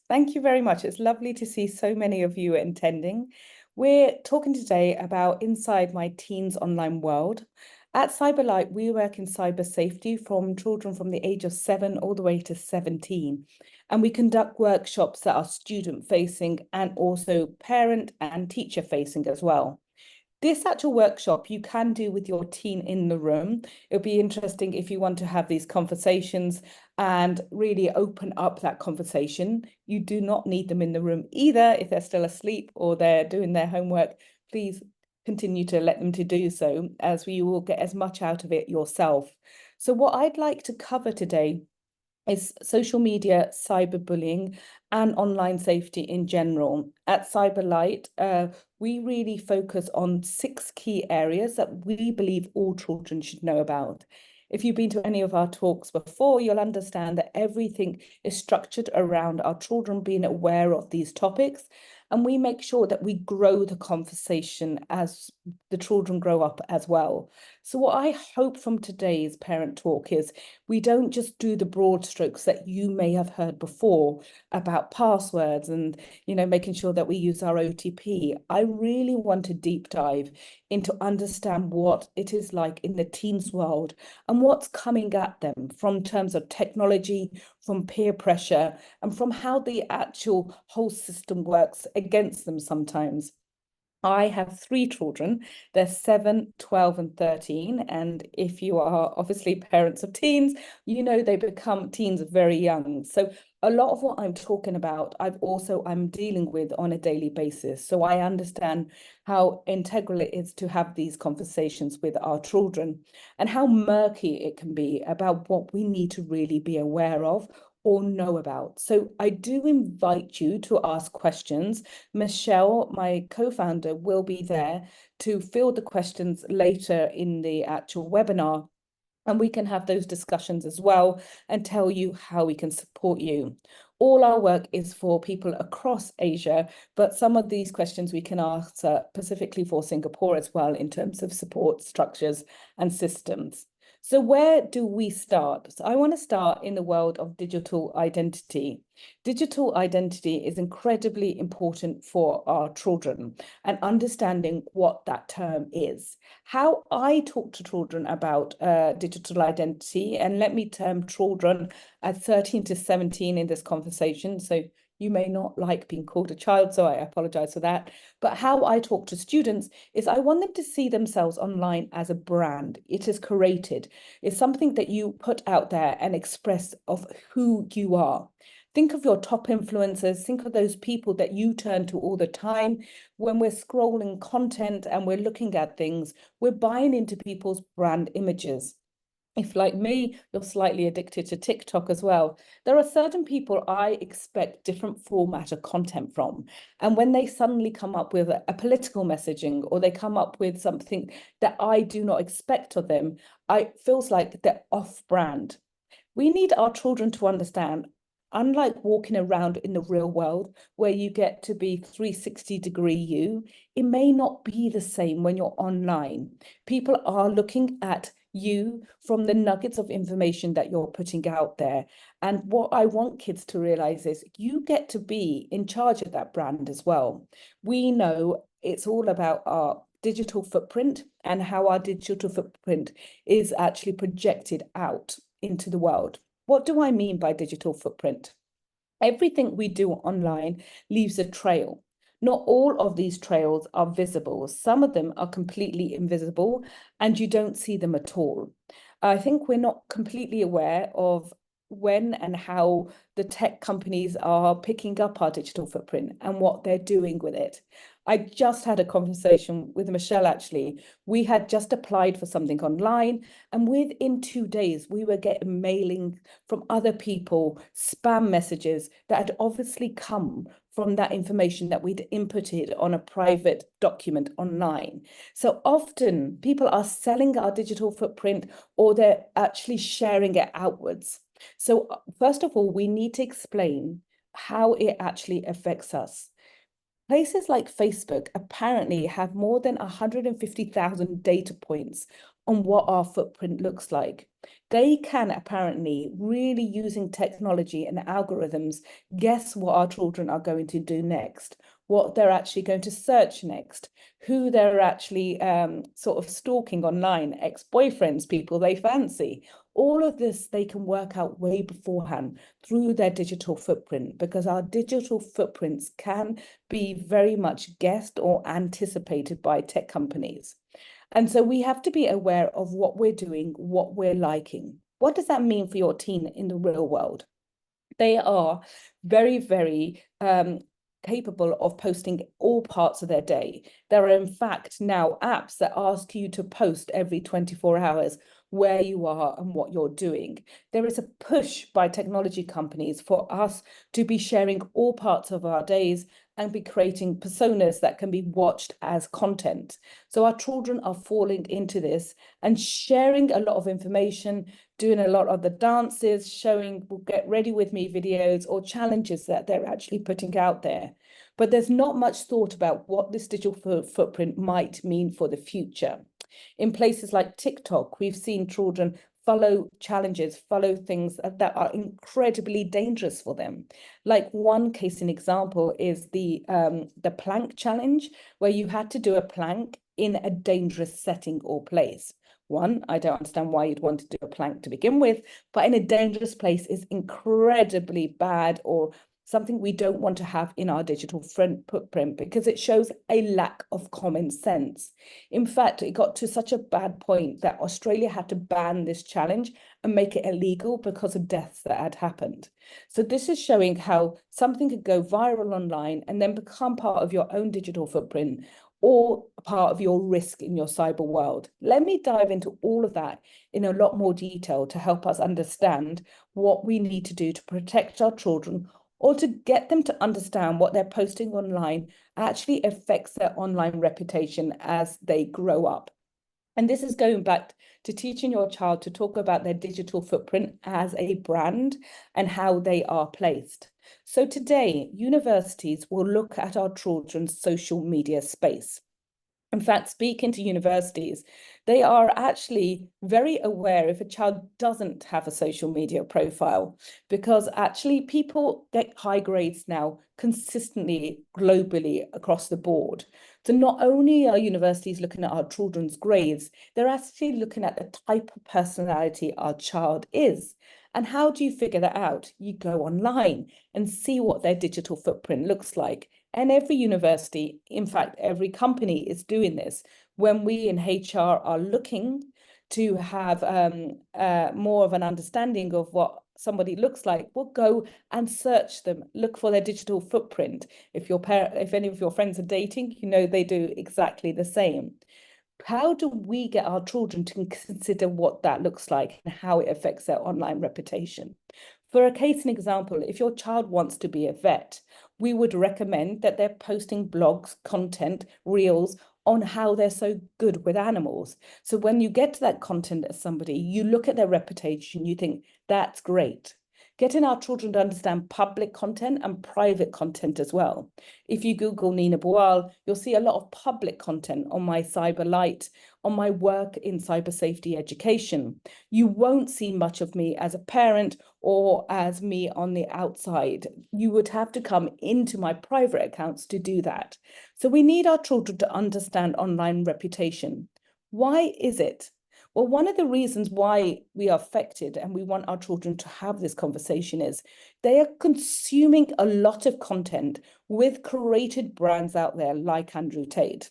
Thank you very much. It's lovely to see so many of you attending. We're talking today about Inside My Teens Online World. At Cyberlight, we work in cyber safety from children from the age of 7 all the way to 17. And we conduct workshops that are student facing and also parent and teacher facing as well. This actual workshop you can do with your teen in the room. It'll be interesting if you want to have these conversations and really open up that conversation. You do not need them in the room either if they're still asleep or they're doing their homework. Please continue to let them to do so, as we will get as much out of it yourself. So what I'd like to cover today is social media, cyberbullying, and online safety in general. At Cyberlight, we really focus on 6 key areas that we believe all children should know about. If you've been to any of our talks before, you'll understand that everything is structured around our children being aware of these topics. And we make sure that we grow the conversation as the children grow up as well. So what I hope from today's parent talk is we don't just do the broad strokes that you may have heard before about passwords and making sure that we use our OTP. I really want to deep dive into understand what it is like in the teens world and what's coming at them from terms of technology, from peer pressure, and from how the actual whole system works against them sometimes. I have 3 children. They're 7, 12, and 13. And if you are obviously parents of teens, you know they become teens very young. So a lot of what I'm talking about, I'm dealing with on a daily basis. So I understand how integral it is to have these conversations with our children and how murky it can be about what we need to really be aware of or know about. So I do invite you to ask questions. Michelle, my co-founder, will be there to field the questions later in the actual webinar. And we can have those discussions as well and tell you how we can support you. All our work is for people across Asia, but some of these questions we can answer specifically for Singapore as well in terms of support structures and systems. So where do we start? So I want to start in the world of digital identity. Digital identity is incredibly important for our children and understanding what that term is. How I talk to children about digital identity, and let me term children at 13 to 17 in this conversation. So you may not like being called a child, so I apologize for that. But how I talk to students is I want them to see themselves online as a brand. It is curated. It's something that you put out there and express of who you are. Think of your top influencers. Think of those people that you turn to all the time. When we're scrolling content and we're looking at things, we're buying into people's brand images. If, like me, you're slightly addicted to TikTok as well, there are certain people I expect different format of content from. And when they suddenly come up with a political messaging or they come up with something that I do not expect of them, I feels like they're off brand. We need our children to understand, unlike walking around in the real world where you get to be 360-degree you, it may not be the same when you're online. People are looking at you from the nuggets of information that you're putting out there. And what I want kids to realize is you get to be in charge of that brand as well. We know it's all about our digital footprint and how our digital footprint is actually projected out into the world. What do I mean by digital footprint? Everything we do online leaves a trail. Not all of these trails are visible. Some of them are completely invisible and you don't see them at all. I think we're not completely aware of when and how the tech companies are picking up our digital footprint and what they're doing with it. I just had a conversation with Michelle, actually. We had just applied for something online, and within 2 days, we were getting mailing from other people, spam messages that had obviously come from that information that we'd inputted on a private document online. So often people are selling our digital footprint or they're actually sharing it outwards. So first of all, we need to explain how it actually affects us. Places like Facebook apparently have more than 150,000 data points on what our footprint looks like. They can apparently, really using technology and algorithms, guess what our children are going to do next, what they're actually going to search next, who they're actually sort of stalking online, ex-boyfriends, people they fancy. All of this they can work out way beforehand through their digital footprint, because our digital footprints can be very much guessed or anticipated by tech companies. And so we have to be aware of what we're doing, what we're liking. What does that mean for your teen in the real world? They are very, very capable of posting all parts of their day. There are, in fact, now apps that ask you to post every 24 hours where you are and what you're doing. There is a push by technology companies for us to be sharing all parts of our days and be creating personas that can be watched as content. So our children are falling into this and sharing a lot of information, doing a lot of the dances, showing get ready with me videos or challenges that they're actually putting out there. But there's not much thought about what this digital footprint might mean for the future. In places like TikTok, we've seen children follow challenges, follow things that are incredibly dangerous for them. Like one case in example is the plank challenge, where you had to do a plank in a dangerous setting or place. One, I don't understand why you'd want to do a plank to begin with, but in a dangerous place is incredibly bad, or something we don't want to have in our digital footprint, because it shows a lack of common sense. In fact, it got to such a bad point that Australia had to ban this challenge and make it illegal because of deaths that had happened. So this is showing how something could go viral online and then become part of your own digital footprint, or part of your risk in your cyber world. Let me dive into all of that in a lot more detail to help us understand what we need to do to protect our children, or to get them to understand what they're posting online actually affects their online reputation as they grow up. And this is going back to teaching your child to talk about their digital footprint as a brand and how they are placed. So today, universities will look at our children's social media space. In fact, speaking to universities, they are actually very aware if a child doesn't have a social media profile, because actually people get high grades now consistently globally across the board. So not only are universities looking at our children's grades, they're actually looking at the type of personality our child is. And how do you figure that out? You go online and see what their digital footprint looks like. And every university, in fact, every company is doing this. When we in HR are looking to have more of an understanding of what somebody looks like, we'll go and search them, look for their digital footprint. If any of your friends are dating, you know they do exactly the same. How do we get our children to consider what that looks like and how it affects their online reputation? For a case and example, if your child wants to be a vet, we would recommend that they're posting blogs, content, reels on how they're so good with animals. So when you get to that content as somebody, you look at their reputation, you think, that's great. Getting our children to understand public content and private content as well. If you Google Nina Boal, you'll see a lot of public content on my Cyber Light, on my work in cyber safety education. You won't see much of me as a parent or as me on the outside. You would have to come into my private accounts to do that. So we need our children to understand online reputation. Why is it? Well, one of the reasons why we are affected and we want our children to have this conversation is they are consuming a lot of content with curated brands out there like Andrew Tate.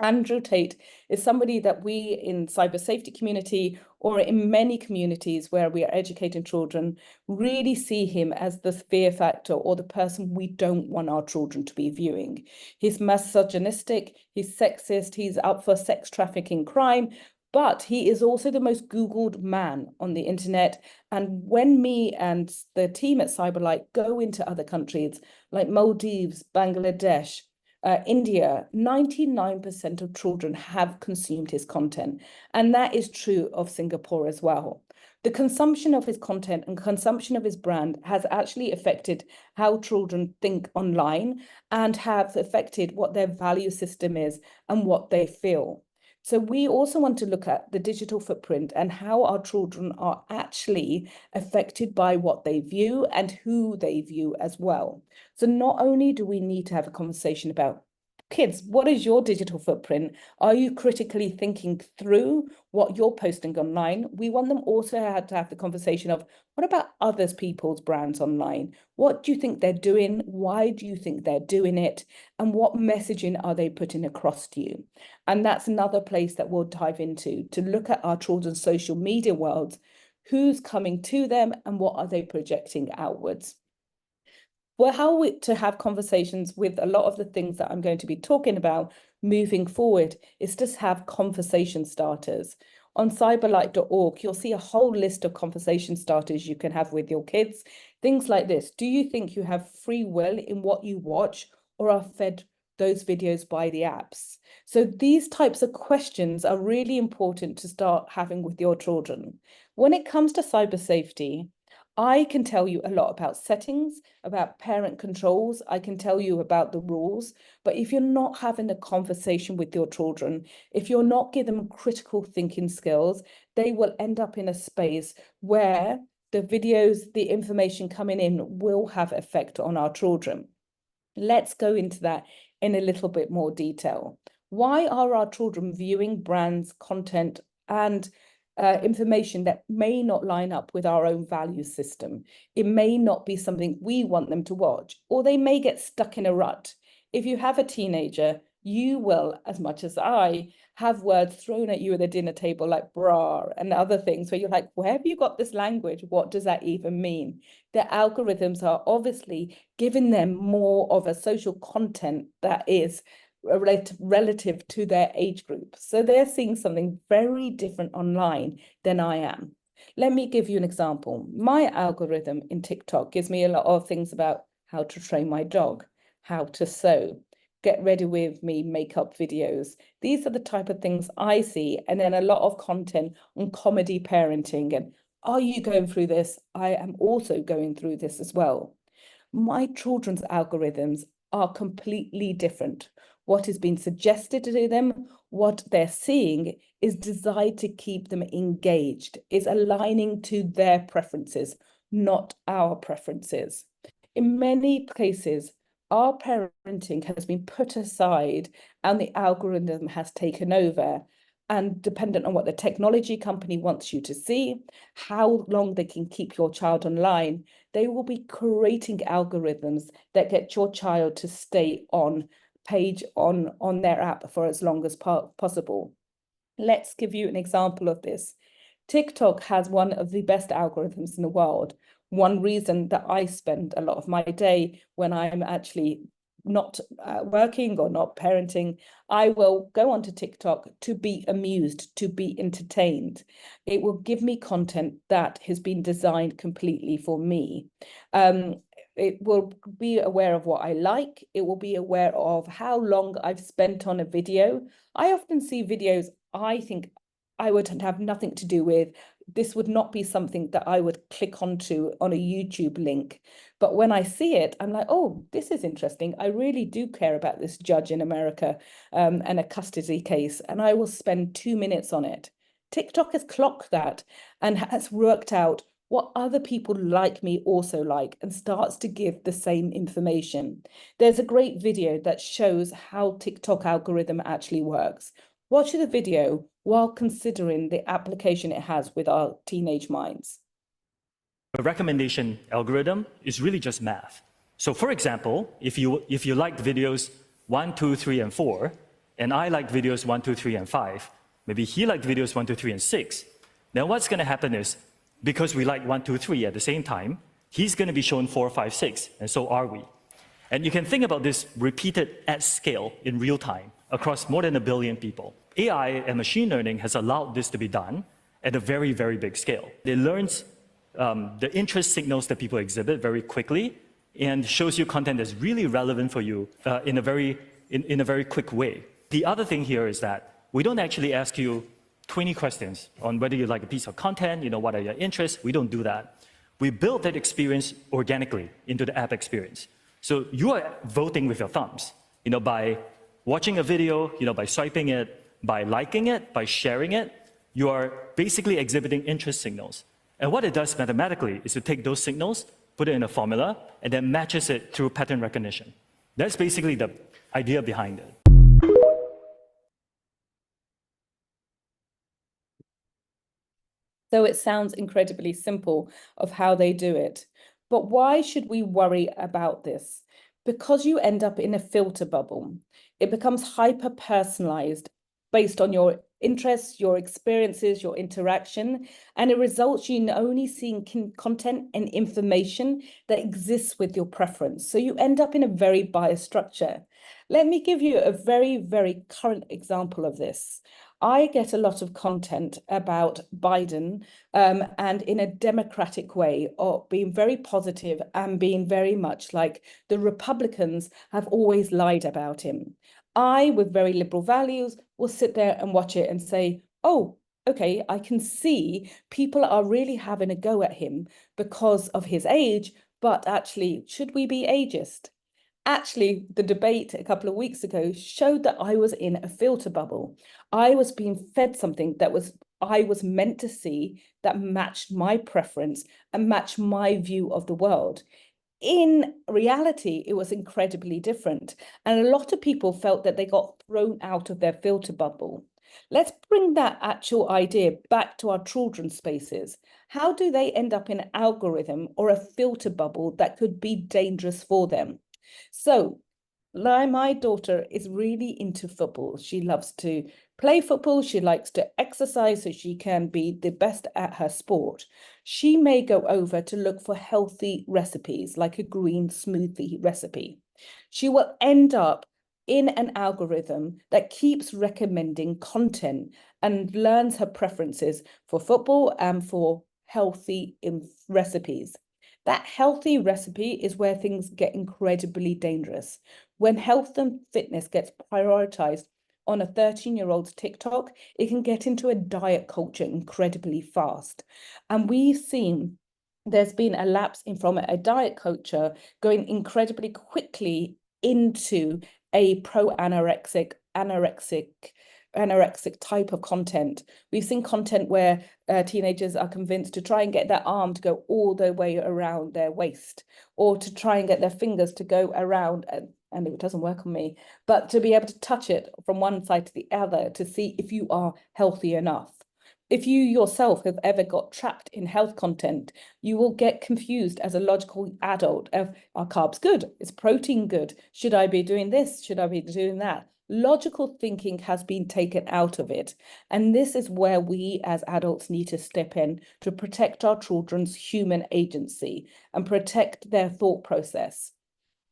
Andrew Tate is somebody that we in cyber safety community, or in many communities where we are educating children, really see him as the fear factor, or the person we don't want our children to be viewing. He's misogynistic, he's sexist, he's out for sex trafficking crime, but he is also the most Googled man on the internet. And when me and the team at Cyberlight go into other countries like Maldives, Bangladesh, India, 99% of children have consumed his content. And that is true of Singapore as well. The consumption of his content and consumption of his brand has actually affected how children think online, and have affected what their value system is and what they feel. So we also want to look at the digital footprint and how our children are actually affected by what they view and who they view as well. So not only do we need to have a conversation about kids, what is your digital footprint? Are you critically thinking through what you're posting online? We want them also to have the conversation of what about others people's brands online? What do you think they're doing? Why do you think they're doing it? And what messaging are they putting across to you? And that's another place that we'll dive into to look at our children's social media worlds, who's coming to them and what are they projecting outwards. Well, how are we to have conversations with a lot of the things that I'm going to be talking about moving forward is just have conversation starters. On cyberlight.org, you'll see a whole list of conversation starters you can have with your kids. Things like this. Do you think you have free will in what you watch or are fed those videos by the apps? So these types of questions are really important to start having with your children. When it comes to cyber safety, I can tell you a lot about settings, about parent controls. I can tell you about the rules. But if you're not having a conversation with your children, if you're not giving them critical thinking skills, they will end up in a space where the videos, the information coming in will have effect on our children. Let's go into that in a little bit more detail. Why are our children viewing brands, content, and information that may not line up with our own value system? It may not be something we want them to watch, or they may get stuck in a rut. If you have a teenager, you will, as much as I, have words thrown at you at the dinner table like brah and other things where you're like, where have you got this language? What does that even mean? The algorithms are obviously giving them more of a social content that is relative to their age group. So they're seeing something very different online than I am. Let me give you an example. My algorithm in TikTok gives me a lot of things about how to train my dog, how to sew, get ready with me makeup videos. These are the type of things I see. And then a lot of content on comedy parenting. And are you going through this? I am also going through this as well. My children's algorithms are completely different. What is being suggested to them, what they're seeing is designed to keep them engaged, is aligning to their preferences, not our preferences. In many cases, our parenting has been put aside and the algorithm has taken over. And dependent on what the technology company wants you to see, how long they can keep your child online, they will be creating algorithms that get your child to stay on page on their app for as long as possible. Let's give you an example of this. TikTok has one of the best algorithms in the world. One reason that I spend a lot of my day when I'm actually not working or not parenting, I will go onto TikTok to be amused, to be entertained. It will give me content that has been designed completely for me. It will be aware of what I like. It will be aware of how long I've spent on a video. I often see videos I think I would have nothing to do with. This would not be something that I would click onto on a YouTube link. But when I see it, I'm like, oh, this is interesting. I really do care about this judge in America and a custody case, and I will spend 2 minutes on it. TikTok has clocked that and has worked out what other people like me also like and starts to give the same information. There's a great video that shows how TikTok algorithm actually works. Watch the video while considering the application it has with our teenage minds. A recommendation algorithm is really just math. So for example, if you liked videos 1, 2, 3, and 4, and I liked videos 1, 2, 3, and 5, maybe he liked videos 1, 2, 3, and 6, then what's going to happen is, because we like 1, 2, 3 at the same time, he's going to be shown 4, 5, 6, and so are we. And you can think about this repeated at scale in real time across more than 1 billion people. AI and machine learning has allowed this to be done at a very, very big scale. It learns the interest signals that people exhibit very quickly and shows you content that's really relevant for you in a very quick way. The other thing here is that we don't actually ask you 20 questions on whether you like a piece of content, what are your interests. We don't do that. We build that experience organically into the app experience. So you are voting with your thumbs, by watching a video, by swiping it, By liking it, by sharing it, you are basically exhibiting interest signals. And what it does mathematically is to take those signals, put it in a formula, and then matches it through pattern recognition. That's basically the idea behind it. So it sounds incredibly simple of how they do it. But why should we worry about this? Because you end up in a filter bubble. It becomes hyper personalized based on your interests, your experiences, your interaction, and it results in only seeing content and information that exists with your preference. So you end up in a very biased structure. Let me give you a very, very current example of this. I get a lot of content about Biden and in a democratic way, or being very positive and being very much like the Republicans have always lied about him. I, with very liberal values, will sit there and watch it and say, oh, okay, I can see people are really having a go at him because of his age, but actually, should we be ageist? Actually, the debate a couple of weeks ago showed that I was in a filter bubble. I was being fed something that I was meant to see that matched my preference and matched my view of the world. In reality, it was incredibly different. And a lot of people felt that they got thrown out of their filter bubble. Let's bring that actual idea back to our children's spaces. How do they end up in an algorithm or a filter bubble that could be dangerous for them? So, my daughter is really into football. She loves to play football. She likes to exercise so she can be the best at her sport. She may go over to look for healthy recipes, like a green smoothie recipe. She will end up in an algorithm that keeps recommending content and learns her preferences for football and for healthy recipes. That healthy recipe is where things get incredibly dangerous. When health and fitness gets prioritized on a 13-year-old's TikTok, it can get into a diet culture incredibly fast. And we've seen there's been a lapse in from a diet culture going incredibly quickly into a anorexic type of content. We've seen content where teenagers are convinced to try and get their arm to go all the way around their waist, or to try and get their fingers to go around, and it doesn't work on me, but to be able to touch it from one side to the other to see if you are healthy enough. If you yourself have ever got trapped in health content, you will get confused as a logical adult of, are carbs good? Is protein good? Should I be doing this? Should I be doing that? Logical thinking has been taken out of it. And this is where we as adults need to step in to protect our children's human agency and protect their thought process.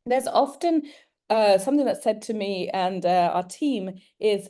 There's often something that's said to me and our team is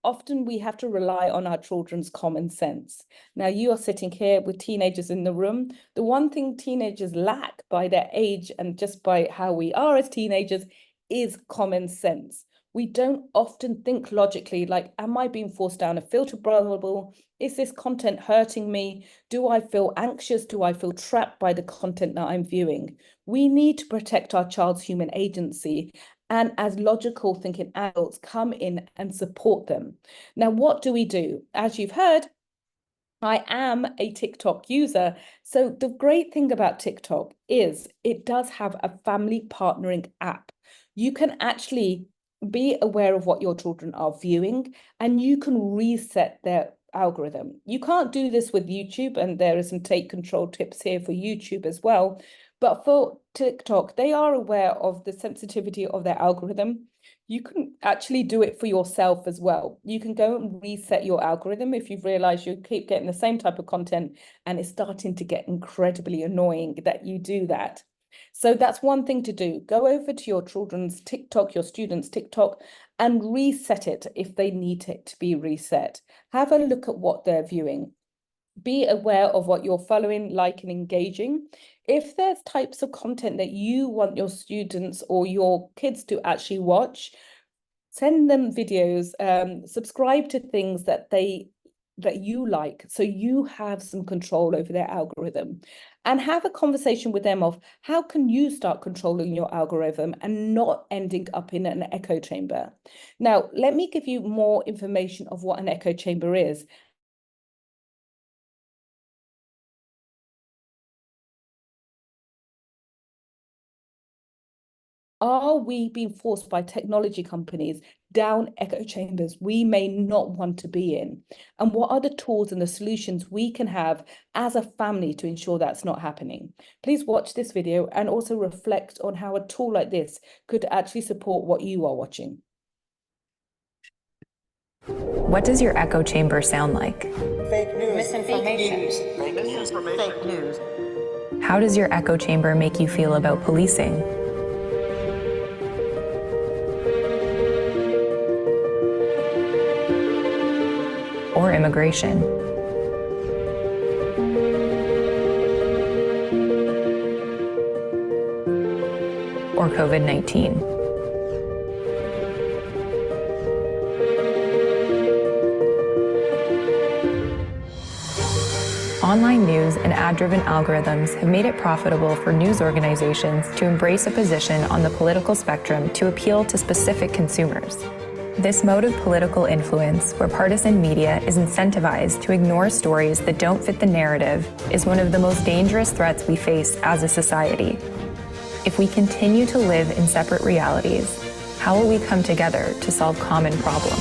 often we have to rely on our children's common sense. Now, you are sitting here with teenagers in the room. The one thing teenagers lack by their age and just by how we are as teenagers is common sense. We don't often think logically, like, am I being forced down a filter bubble? Is this content hurting me? Do I feel anxious? Do I feel trapped by the content that I'm viewing? We need to protect our child's human agency, and as logical thinking adults come in and support them. Now, what do we do? As you've heard, I am a TikTok user. So the great thing about TikTok is it does have a family partnering app. You can actually be aware of what your children are viewing, and you can reset their algorithm. You can't do this with YouTube, and there are some take control tips here for YouTube as well. But for TikTok, they are aware of the sensitivity of their algorithm. You can actually do it for yourself as well. You can go and reset your algorithm if you've realized you keep getting the same type of content and it's starting to get incredibly annoying that you do that. So that's one thing to do. Go over to your children's TikTok, your students' TikTok, and reset it if they need it to be reset. Have a look at what they're viewing. Be aware of what you're following, liking, engaging. If there's types of content that you want your students or your kids to actually watch, send them videos, subscribe to things that they that you like, so you have some control over their algorithm, and have a conversation with them of how can you start controlling your algorithm and not ending up in an echo chamber. Now, let me give you more information of what an echo chamber is. Are we being forced by technology companies down echo chambers we may not want to be in? And what are the tools and the solutions we can have as a family to ensure that's not happening? Please watch this video and also reflect on how a tool like this could actually support what you are watching. What does your echo chamber sound like? Fake news. Misinformation. Fake news. Fake news. How does your echo chamber make you feel about policing? Or immigration? Or COVID-19? Online news and ad-driven algorithms have made it profitable for news organizations to embrace a position on the political spectrum to appeal to specific consumers. This mode of political influence, where partisan media is incentivized to ignore stories that don't fit the narrative, is one of the most dangerous threats we face as a society. If we continue to live in separate realities, how will we come together to solve common problems?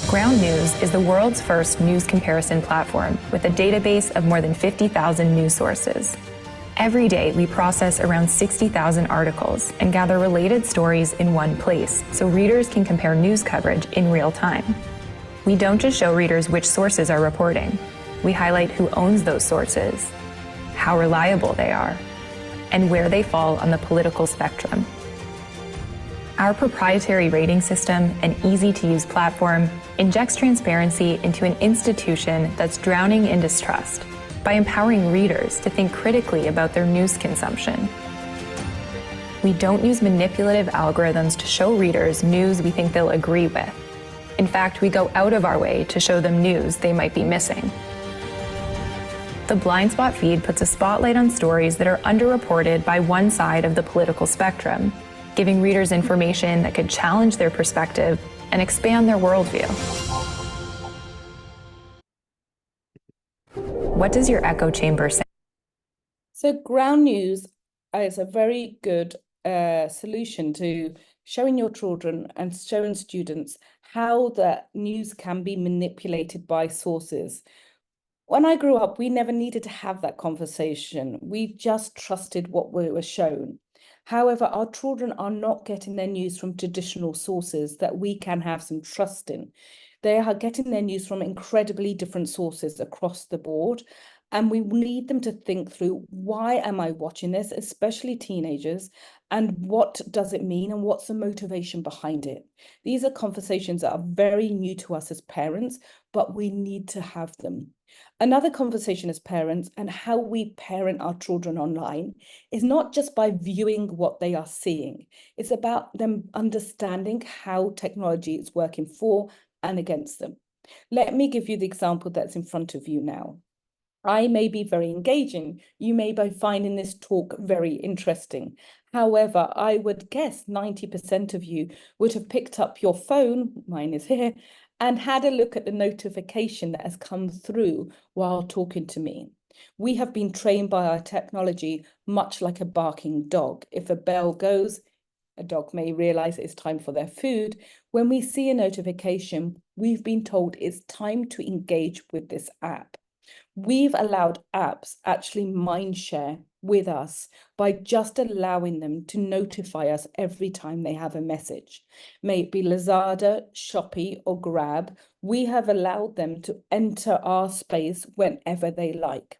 Ground News is the world's first news comparison platform with a database of more than 50,000 news sources. Every day, we process around 60,000 articles and gather related stories in one place so readers can compare news coverage in real time. We don't just show readers which sources are reporting. We highlight who owns those sources, how reliable they are, and where they fall on the political spectrum. Our proprietary rating system and easy-to-use platform injects transparency into an institution that's drowning in distrust by empowering readers to think critically about their news consumption. We don't use manipulative algorithms to show readers news we think they'll agree with. In fact, we go out of our way to show them news they might be missing. The blind spot feed puts a spotlight on stories that are underreported by one side of the political spectrum, giving readers information that could challenge their perspective and expand their worldview. What does your echo chamber say? So Ground News is a very good solution to showing your children and showing students how the news can be manipulated by sources. When I grew up, we never needed to have that conversation. We just trusted what we were shown. However, our children are not getting their news from traditional sources that we can have some trust in. They are getting their news from incredibly different sources across the board. And we need them to think through, why am I watching this, especially teenagers, and what does it mean and what's the motivation behind it? These are conversations that are very new to us as parents, but we need to have them. Another conversation as parents and how we parent our children online is not just by viewing what they are seeing. It's about them understanding how technology is working for and against them. Let me give you the example that's in front of you now. I may be very engaging. You may be finding this talk very interesting. However, I would guess 90% of you would have picked up your phone, mine is here, and had a look at the notification that has come through while talking to me. We have been trained by our technology much like a barking dog. If a bell goes, a dog may realize it's time for their food. When we see a notification, we've been told it's time to engage with this app. We've allowed apps actually mind share with us by just allowing them to notify us every time they have a message. May it be Lazada, Shopee, or Grab, we have allowed them to enter our space whenever they like.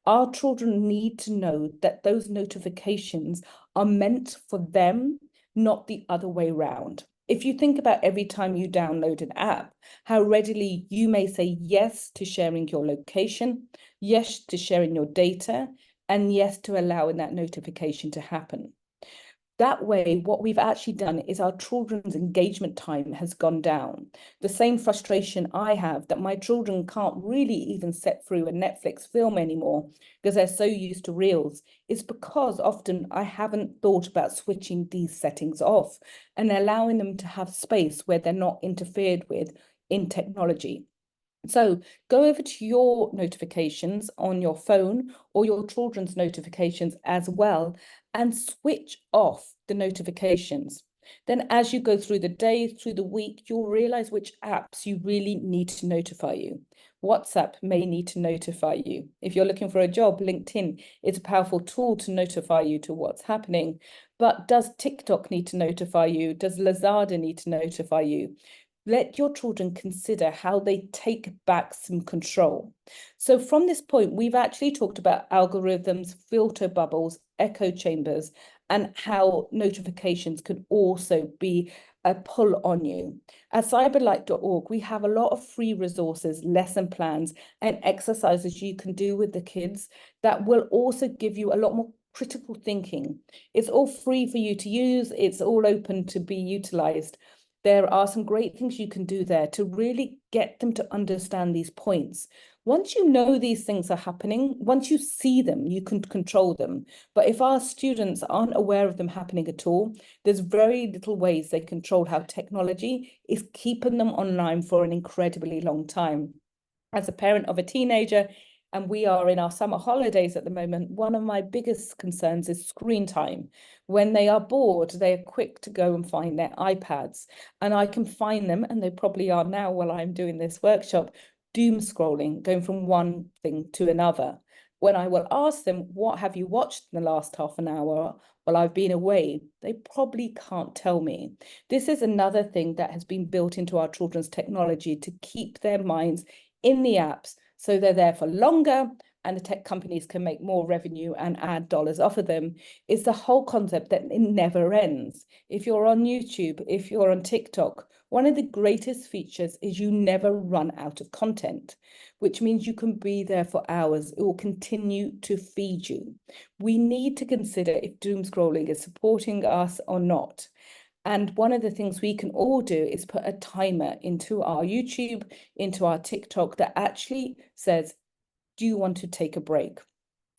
Our children need to know that those notifications are meant for them, not the other way around. If you think about every time you download an app, how readily you may say yes to sharing your location, yes to sharing your data, and yes to allowing that notification to happen. That way, what we've actually done is our children's engagement time has gone down. The same frustration I have that my children can't really even sit through a Netflix film anymore because they're so used to reels is because often I haven't thought about switching these settings off and allowing them to have space where they're not interfered with in technology. So go over to your notifications on your phone or your children's notifications as well and switch off the notifications. Then as you go through the day, through the week, you'll realize which apps you really need to notify you. WhatsApp may need to notify you. If you're looking for a job, LinkedIn is a powerful tool to notify you to what's happening. But does TikTok need to notify you? Does Lazada need to notify you? Let your children consider how they take back some control. So from this point, we've actually talked about algorithms, filter bubbles, echo chambers, and how notifications could also be a pull on you. At cyberlight.org, we have a lot of free resources, lesson plans, and exercises you can do with the kids that will also give you a lot more critical thinking. It's all free for you to use. It's all open to be utilized. There are some great things you can do there to really get them to understand these points. Once you know these things are happening, once you see them, you can control them. But if our students aren't aware of them happening at all, there's very little ways they control how technology is keeping them online for an incredibly long time. As a parent of a teenager, and we are in our summer holidays at the moment, one of my biggest concerns is screen time. When they are bored, they are quick to go and find their iPads. And I can find them, and they probably are now while I'm doing this workshop, doom scrolling, going from one thing to another. When I will ask them, what have you watched in the last half an hour while I've been away? They probably can't tell me. This is another thing that has been built into our children's technology to keep their minds in the apps so they're there for longer and the tech companies can make more revenue and add dollars off of them. Is the whole concept that it never ends. If you're on YouTube, if you're on TikTok, one of the greatest features is you never run out of content, which means you can be there for hours. It will continue to feed you. We need to consider if doom scrolling is supporting us or not. And one of the things we can all do is put a timer into our YouTube, into our TikTok that actually says, do you want to take a break?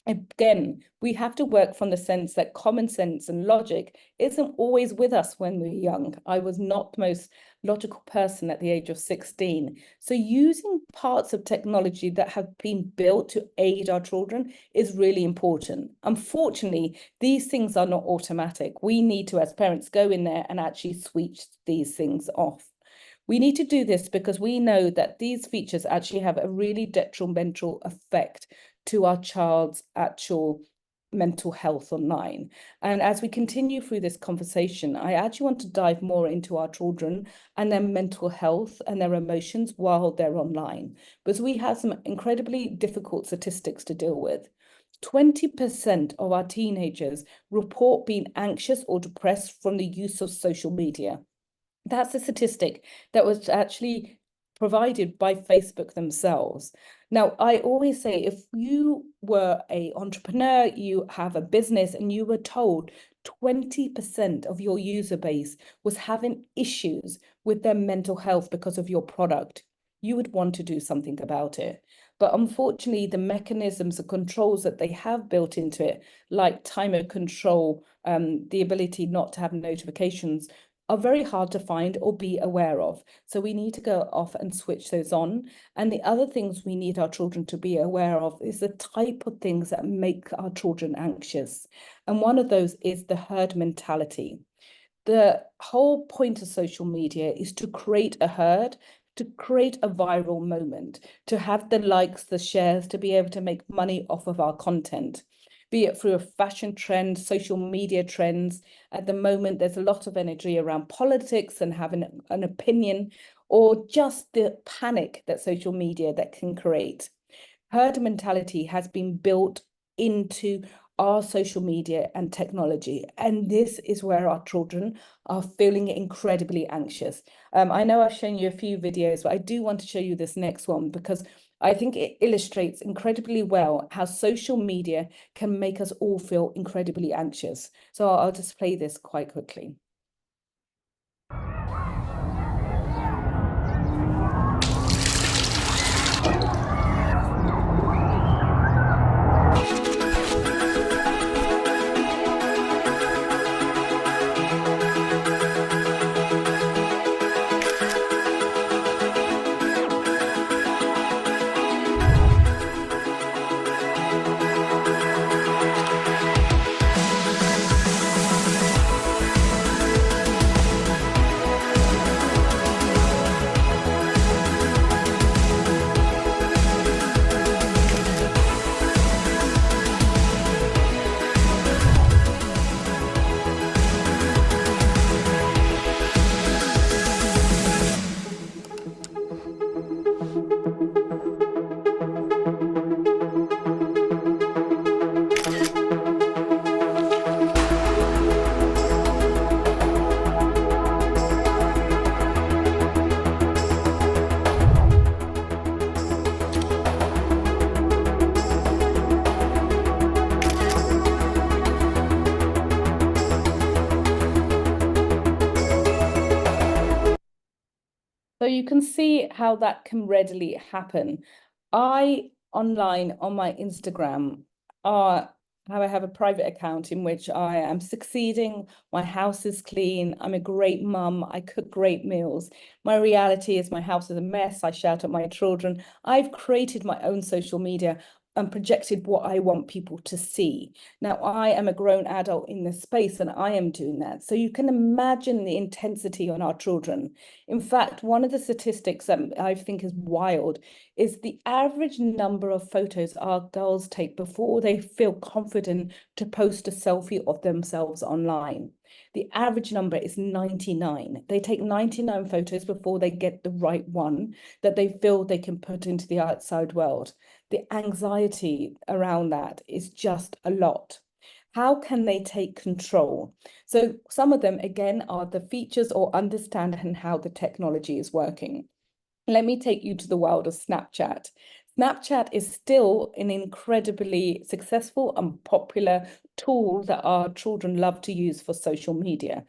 Again, we have to work from the sense that common sense and logic isn't always with us when we're young. I was not the most logical person at the age of 16. So using parts of technology that have been built to aid our children is really important. Unfortunately, these things are not automatic. We need to, as parents, go in there and actually switch these things off. We need to do this because we know that these features actually have a really detrimental effect to our child's actual mental health online. And as we continue through this conversation, I actually want to dive more into our children and their mental health and their emotions while they're online, because we have some incredibly difficult statistics to deal with. 20% of our teenagers report being anxious or depressed from the use of social media. That's a statistic that was actually provided by Facebook themselves. Now, I always say if you were an entrepreneur, you have a business, and you were told 20% of your user base was having issues with their mental health because of your product, you would want to do something about it. But unfortunately, the mechanisms and controls that they have built into it, like timer control, the ability not to have notifications, are very hard to find or be aware of. So we need to go off and switch those on. And the other things we need our children to be aware of is the type of things that make our children anxious. And one of those is the herd mentality. The whole point of social media is to create a herd, to create a viral moment, to have the likes, the shares, to be able to make money off of our content, be it through a fashion trend, social media trends. At the moment, there's a lot of energy around politics and having an opinion, or just the panic that social media that can create. Herd mentality has been built into our social media and technology. And this is where our children are feeling incredibly anxious. I know I've shown you a few videos, but I do want to show you this next one because I think it illustrates incredibly well how social media can make us all feel incredibly anxious. So I'll just play this quite quickly. So you can see how that can readily happen. I online on my Instagram I have a private account in which I am succeeding. My house is clean. I'm a great mum. I cook great meals. My reality is my house is a mess. I shout at my children. I've created my own social media and projected what I want people to see. Now, I am a grown adult in this space and I am doing that. So you can imagine the intensity on our children. In fact, one of the statistics that I think is wild is the average number of photos our girls take before they feel confident to post a selfie of themselves online. The average number is 99. They take 99 photos before they get the right one that they feel they can put into the outside world. The anxiety around that is just a lot. How can they take control? So some of them, again, are the features or understanding how the technology is working. Let me take you to the world of Snapchat. Snapchat is still an incredibly successful and popular tool that our children love to use for social media.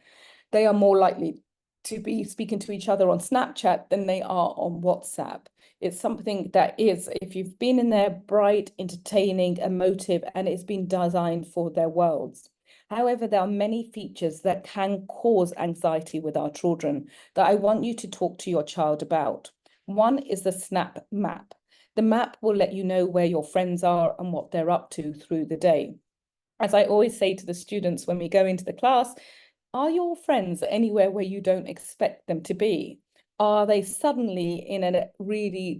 They are more likely to be speaking to each other on Snapchat than they are on WhatsApp. It's something that is, if you've been in there, bright, entertaining, emotive, and it's been designed for their worlds. However, there are many features that can cause anxiety with our children that I want you to talk to your child about. One is the Snap map. The map will let you know where your friends are and what they're up to through the day. As I always say to the students when we go into the class, are your friends anywhere where you don't expect them to be? Are they suddenly in a really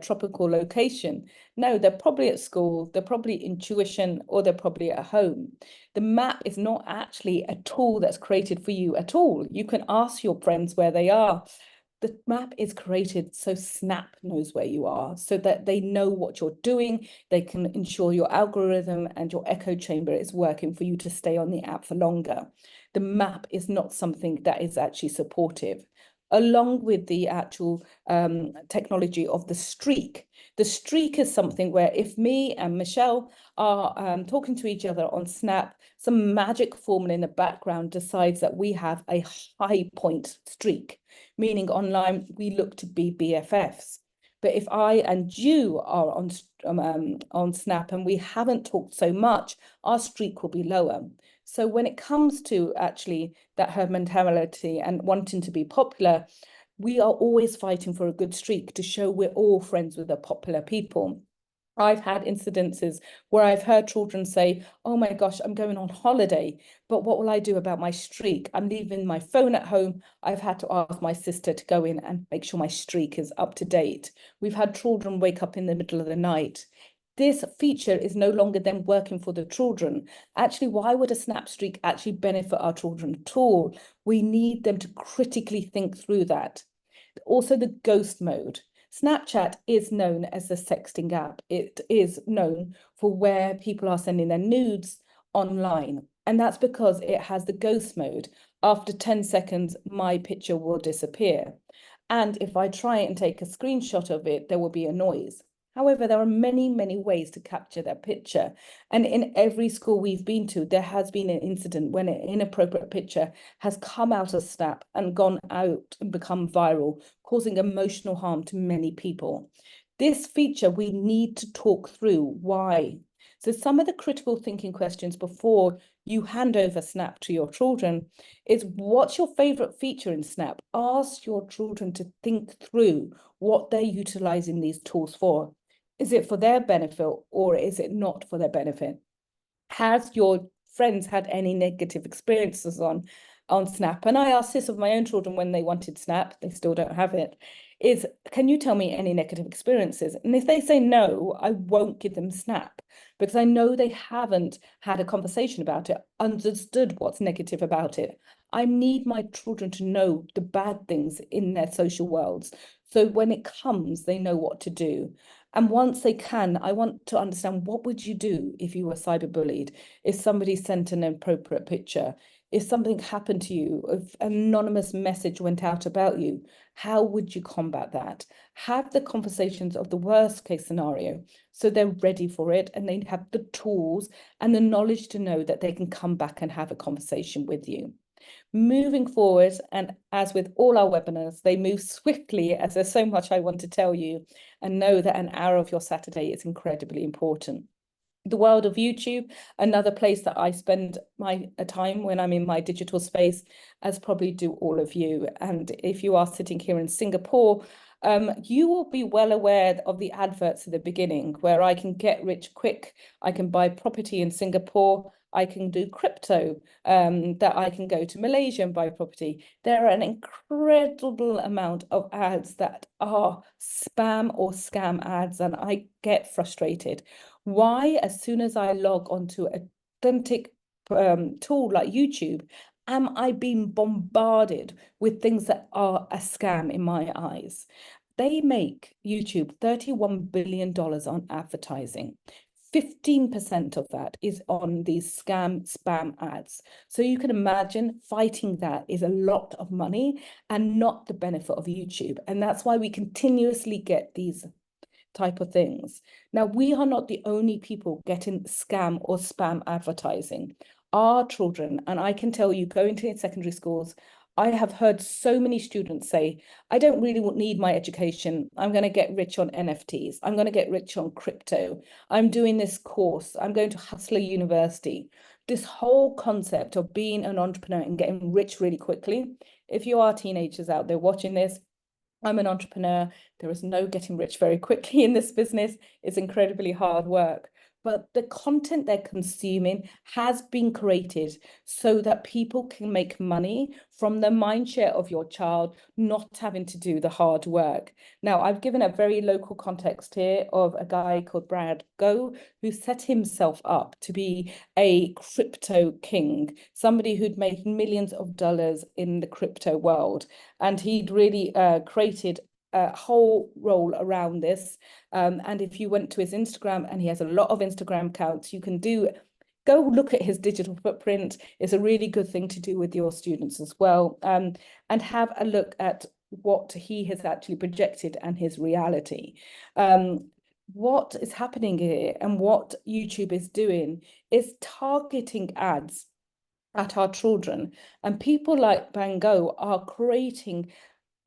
tropical location? No, they're probably at school, they're probably in tuition, or they're probably at home. The map is not actually a tool that's created for you at all. You can ask your friends where they are. The map is created so Snap knows where you are, so that they know what you're doing. They can ensure your algorithm and your echo chamber is working for you to stay on the app for longer. The map is not something that is actually supportive. Along with the actual technology of the streak. The streak is something where if me and Michelle are talking to each other on Snap, some magic formula in the background decides that we have a high point streak, meaning online we look to be BFFs. But if I and you are on Snap and we haven't talked so much, our streak will be lower. So when it comes to actually that her mentality and wanting to be popular, we are always fighting for a good streak to show we're all friends with the popular people. I've had incidences where I've heard children say, oh my gosh, I'm going on holiday, but what will I do about my streak? I'm leaving my phone at home. I've had to ask my sister to go in and make sure my streak is up to date. We've had children wake up in the middle of the night. This feature is no longer then working for the children. Actually, why would a Snap streak actually benefit our children at all? We need them to critically think through that. Also, the ghost mode. Snapchat is known as the sexting app. It is known for where people are sending their nudes online. And that's because it has the ghost mode. After 10 seconds, my picture will disappear. And if I try and take a screenshot of it, there will be a noise. However, there are many, many ways to capture that picture. And in every school we've been to, there has been an incident when an inappropriate picture has come out of Snap and gone out and become viral, causing emotional harm to many people. This feature, we need to talk through why. So some of the critical thinking questions before you hand over Snap to your children is, what's your favorite feature in Snap? Ask your children to think through what they're utilizing these tools for. Is it for their benefit or is it not for their benefit? Has your friends had any negative experiences on Snap? And I asked this of my own children when they wanted Snap, they still don't have it, is, can you tell me any negative experiences? And if they say no, I won't give them Snap, because I know they haven't had a conversation about it, understood what's negative about it. I need my children to know the bad things in their social worlds. So when it comes, they know what to do. And once they can, I want to understand, what would you do if you were cyberbullied? If somebody sent an inappropriate picture, if something happened to you, if an anonymous message went out about you, how would you combat that? Have the conversations of the worst case scenario so they're ready for it and they have the tools and the knowledge to know that they can come back and have a conversation with you. Moving forward, and as with all our webinars, they move swiftly as there's so much I want to tell you, and know that an hour of your Saturday is incredibly important. The world of YouTube, another place that I spend my time when I'm in my digital space, as probably do all of you. And if you are sitting here in Singapore, you will be well aware of the adverts at the beginning, where I can get rich quick, I can buy property in Singapore, I can do crypto, that I can go to Malaysia and buy property. There are an incredible amount of ads that are spam or scam ads, and I get frustrated. Why, as soon as I log onto an authentic tool like YouTube, am I being bombarded with things that are a scam in my eyes? They make YouTube $31 billion on advertising. 15% of that is on these spam ads. So you can imagine fighting that is a lot of money and not the benefit of YouTube. And that's why we continuously get these type of things. Now, we are not the only people getting scam or spam advertising. Our children, and I can tell you, going to secondary schools, I have heard so many students say, I don't really need my education. I'm going to get rich on NFTs. I'm going to get rich on crypto. I'm doing this course. I'm going to Hustler University. This whole concept of being an entrepreneur and getting rich really quickly. If you are teenagers out there watching this, I'm an entrepreneur. There is no getting rich very quickly in this business. It's incredibly hard work. But the content they're consuming has been created so that people can make money from the mind share of your child, not having to do the hard work. Now, I've given a very local context here of a guy called Brad Go, who set himself up to be a crypto king, somebody who'd made millions of dollars in the crypto world. And he'd really created a whole role around this. And if you went to his Instagram, and he has a lot of Instagram accounts, you can go look at his digital footprint. It's a really good thing to do with your students as well. And have a look at what he has actually projected and his reality. What is happening here and what YouTube is doing is targeting ads at our children. And people like Bango are creating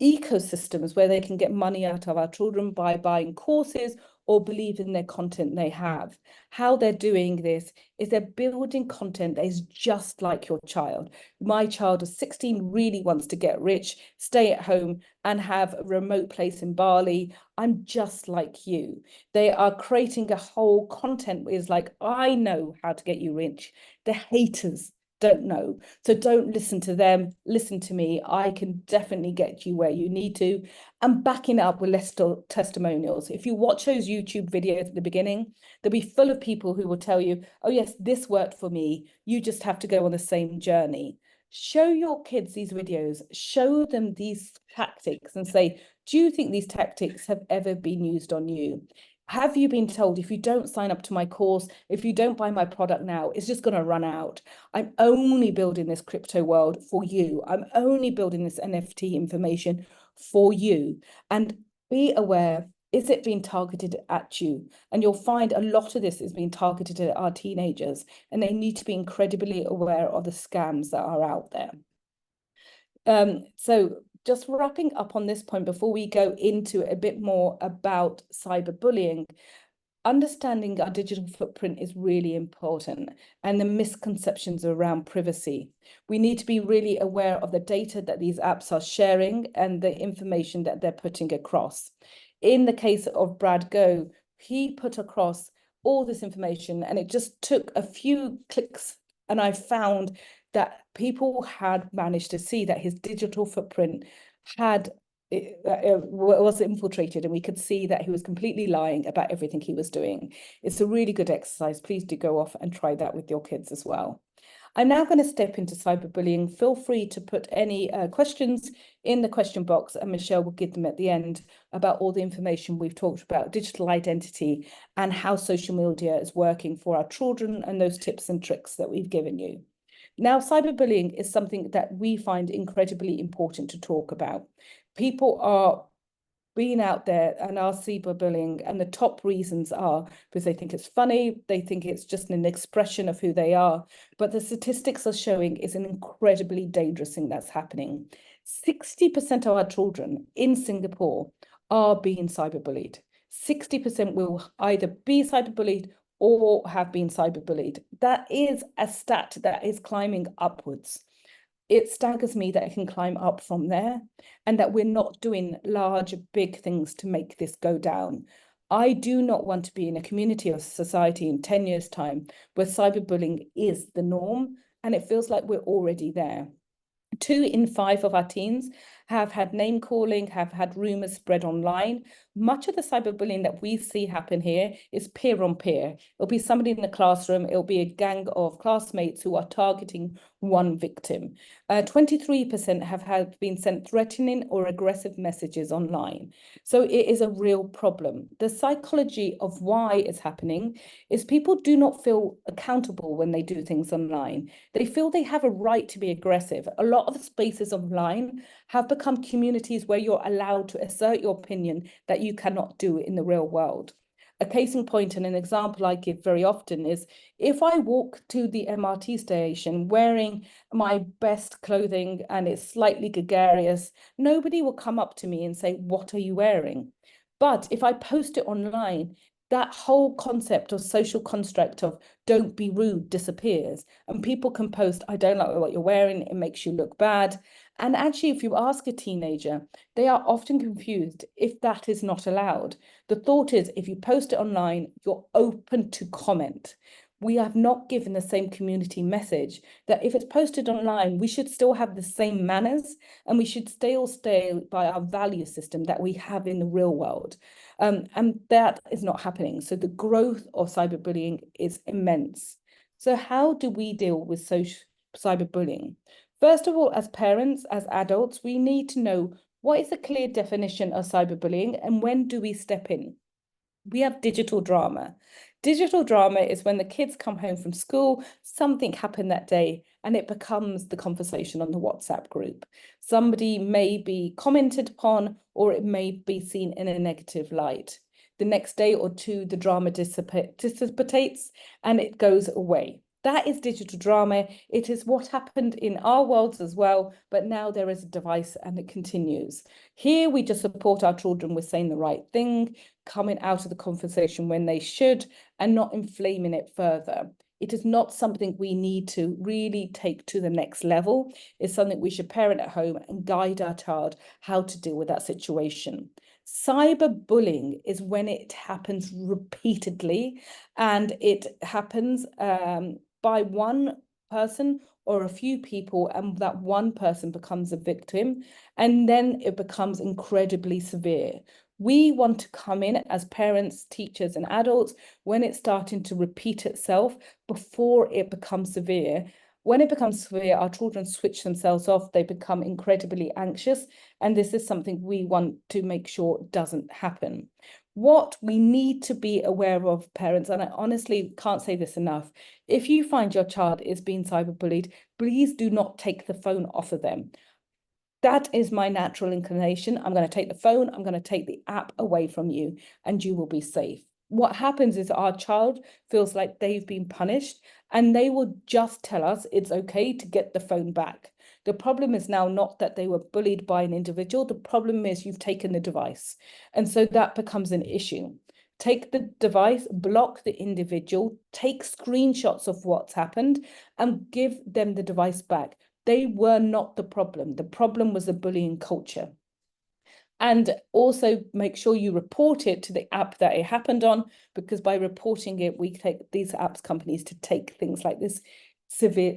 ecosystems where they can get money out of our children by buying courses or believe in their content they have. How they're doing this is they're building content that is just like your child. My child of 16 really wants to get rich, stay at home and have a remote place in Bali. I'm just like you. They are creating a whole content is like, I know how to get you rich. The haters don't know. So don't listen to them, listen to me. I can definitely get you where you need to. And backing up with less testimonials. If you watch those YouTube videos at the beginning, they'll be full of people who will tell you, oh yes, this worked for me. You just have to go on the same journey. Show your kids these videos, show them these tactics and say, do you think these tactics have ever been used on you? Have you been told, if you don't sign up to my course, if you don't buy my product now, it's just going to run out? I'm only building this crypto world for you. I'm only building this NFT information for you. And be aware, Is it being targeted at you? And you'll find a lot of this is being targeted at our teenagers, and they need to be incredibly aware of the scams that are out there. So just wrapping up on this point before we go into a bit more about cyberbullying, understanding our digital footprint is really important, and the misconceptions around privacy. We need to be really aware of the data that these apps are sharing and the information that they're putting across. In the case of Brad Go, he put across all this information, and it just took a few clicks, and I found that people had managed to see that his digital footprint had was infiltrated, and we could see that he was completely lying about everything he was doing. It's a really good exercise. Please do go off and try that with your kids as well. I'm now going to step into cyberbullying. Feel free to put any questions in the question box, and Michelle will give them at the end about all the information we've talked about, digital identity, and how social media is working for our children, and those tips and tricks that we've given you. Now, cyberbullying is something that we find incredibly important to talk about. People are being out there and are cyberbullying, and the top reasons are because they think it's funny, they think it's just an expression of who they are, but the statistics are showing it's an incredibly dangerous thing that's happening. 60% of our children in Singapore are being cyberbullied. 60% will either be cyberbullied or have been cyberbullied. That is a stat that is climbing upwards. It staggers me that it can climb up from there, and that we're not doing large, big things to make this go down. I do not want to be in a community or society in 10 years' time where cyberbullying is the norm, and it feels like we're already there. 2 in 5 of our teens have had name calling, have had rumors spread online. Much of the cyberbullying that we see happen here is peer on peer. It'll be somebody in the classroom, it'll be a gang of classmates who are targeting one victim. 23% have been sent threatening or aggressive messages online. So it is a real problem. The psychology of why it's happening is people do not feel accountable when they do things online. They feel they have a right to be aggressive. A lot of the spaces online have become communities where you're allowed to assert your opinion that you cannot do in the real world. A case in point and an example I give very often is if I walk to the MRT station wearing my best clothing and it's slightly gregarious, nobody will come up to me and say, "What are you wearing?" But if I post it online, that whole concept of social construct of don't be rude disappears, and people can post, "I don't like what you're wearing, it makes you look bad." And actually, if you ask a teenager, they are often confused if that is not allowed. The thought is, if you post it online, you're open to comment. We have not given the same community message that if it's posted online, we should still have the same manners, and we should still stay by our value system that we have in the real world. And that is not happening. So the growth of cyberbullying is immense. So how do we deal with cyberbullying? First of all, as parents, as adults, we need to know what is a clear definition of cyberbullying and when do we step in? We have digital drama. Digital drama is when the kids come home from school, something happened that day, and it becomes the conversation on the WhatsApp group. Somebody may be commented upon, or it may be seen in a negative light. The next day or two, the drama dissipates and it goes away. That is digital drama. It is what happened in our worlds as well, but now there is a device and it continues. Here we just support our children with saying the right thing, coming out of the conversation when they should, and not inflaming it further. It is not something we need to really take to the next level. It's something we should parent at home and guide our child how to deal with that situation. Cyberbullying is when it happens repeatedly, and it happens by one person or a few people, and that one person becomes a victim, and then it becomes incredibly severe. We want to come in as parents, teachers, and adults when it's starting to repeat itself before it becomes severe. When it becomes severe, our children switch themselves off, they become incredibly anxious, and this is something we want to make sure doesn't happen. What we need to be aware of, parents, and I honestly can't say this enough, if you find your child is being cyberbullied, please do not take the phone off of them. That is my natural inclination. I'm going to take the phone, I'm going to take the app away from you, and you will be safe. What happens is our child feels like they've been punished, and they will just tell us it's okay to get the phone back. The problem is now not that they were bullied by an individual. The problem is you've taken the device. And so that becomes an issue. Take the device, block the individual, take screenshots of what's happened, and give them the device back. They were not the problem. The problem was the bullying culture. And also make sure you report it to the app that it happened on, because by reporting it, we take these apps companies to take things like this severe